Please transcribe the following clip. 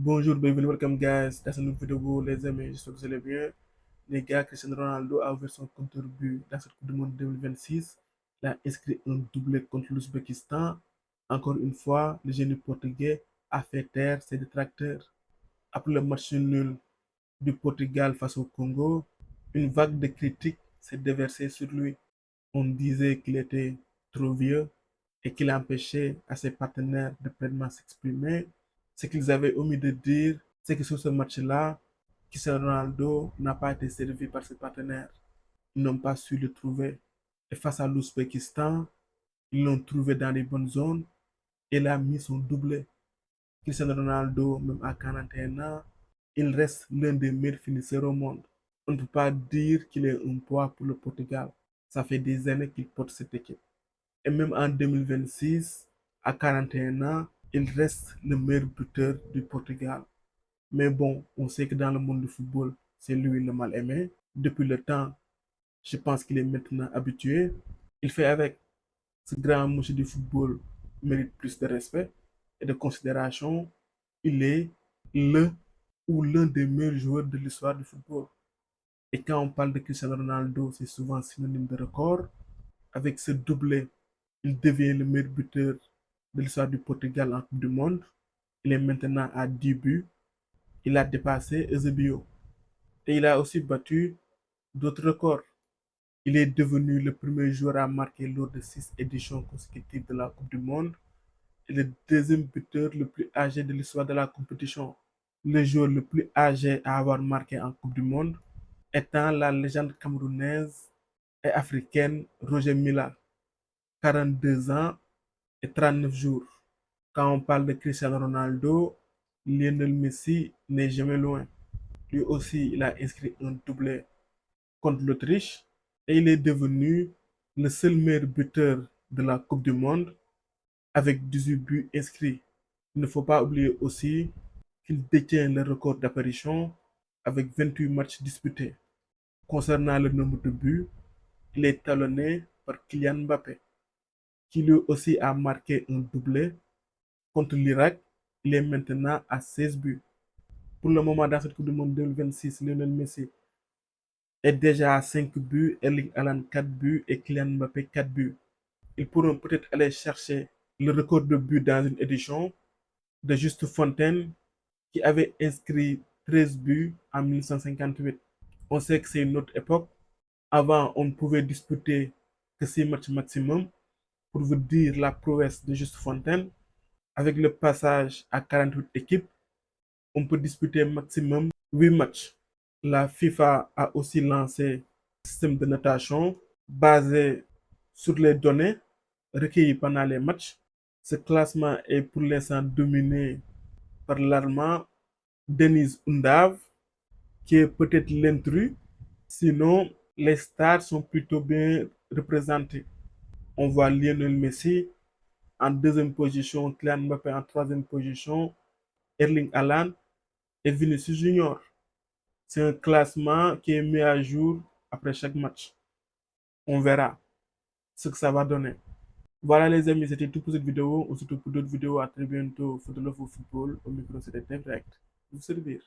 Bonjour, bienvenue, welcome guys. Dans cette nouvelle vidéo, les amis, j'espère que vous allez bien. Les gars, Cristiano Ronaldo a ouvert son compteur but dans cette Coupe du Monde 2026. Il a inscrit un doublé contre l'Ouzbékistan. Encore une fois, le génie portugais a fait taire ses détracteurs. Après le match nul du Portugal face au Congo, une vague de critiques s'est déversée sur lui. On disait qu'il était trop vieux et qu'il empêchait à ses partenaires de pleinement s'exprimer. Ce qu'ils avaient omis de dire, c'est que sur ce match-là, Cristiano Ronaldo n'a pas été servi par ses partenaires. Ils n'ont pas su le trouver. Et face à l'Ouzbékistan, ils l'ont trouvé dans les bonnes zones et il a mis son doublé. Cristiano Ronaldo, même à 41 ans, il reste l'un des meilleurs finisseurs au monde. On ne peut pas dire qu'il est un poids pour le Portugal. Ça fait des années qu'il porte cette équipe. Et même en 2026, à 41 ans, il reste le meilleur buteur du Portugal. Mais bon, on sait que dans le monde du football, c'est lui le mal aimé. Depuis le temps, je pense qu'il est maintenant habitué. Il fait avec. Ce grand monsieur du football mérite plus de respect et de considération. Il est le ou l'un des meilleurs joueurs de l'histoire du football. Et quand on parle de Cristiano Ronaldo, c'est souvent synonyme de record. Avec ce doublé, il devient le meilleur buteur de l'histoire du Portugal en Coupe du Monde. Il est maintenant à 10 buts. Il a dépassé Eusebio. Et il a aussi battu d'autres records. Il est devenu le premier joueur à marquer lors de 6 éditions consécutives de la Coupe du Monde et le deuxième buteur le plus âgé de l'histoire de la compétition. Le joueur le plus âgé à avoir marqué en Coupe du Monde étant la légende camerounaise et africaine Roger Mila, 42 ans et 39 jours. Quand on parle de Cristiano Ronaldo, Lionel Messi n'est jamais loin. Lui aussi, il a inscrit un doublé contre l'Autriche et il est devenu le seul meilleur buteur de la Coupe du Monde avec 18 buts inscrits. Il ne faut pas oublier aussi qu'il détient le record d'apparition avec 28 matchs disputés. Concernant le nombre de buts, il est talonné par Kylian Mbappé, qui lui aussi a marqué un doublé contre l'Irak. Il est maintenant à 16 buts. Pour le moment, dans cette Coupe du Monde 2026, Lionel Messi est déjà à 5 buts, Erling Haaland 4 buts et Kylian Mbappé 4 buts. Ils pourront peut-être aller chercher le record de buts dans une édition de Juste Fontaine qui avait inscrit 13 buts en 1958. On sait que c'est une autre époque. Avant, on ne pouvait disputer que 6 matchs maximum. Pour vous dire la prouesse de Juste Fontaine, avec le passage à 48 équipes, on peut disputer maximum 8 matchs. La FIFA a aussi lancé un système de notation basé sur les données recueillies pendant les matchs. Ce classement est pour l'instant dominé par l'Allemand Denis Undav, qui est peut-être l'intrus. Sinon, les stars sont plutôt bien représentées. On voit Lionel Messi en deuxième position, Kylian Mbappé en troisième position, Erling Haaland et Vinicius Junior. C'est un classement qui est mis à jour après chaque match. On verra ce que ça va donner. Voilà les amis, c'était tout pour cette vidéo. On se retrouve pour d'autres vidéos. À très bientôt. Football au football. Au micro, c'était Direct. Vous servir.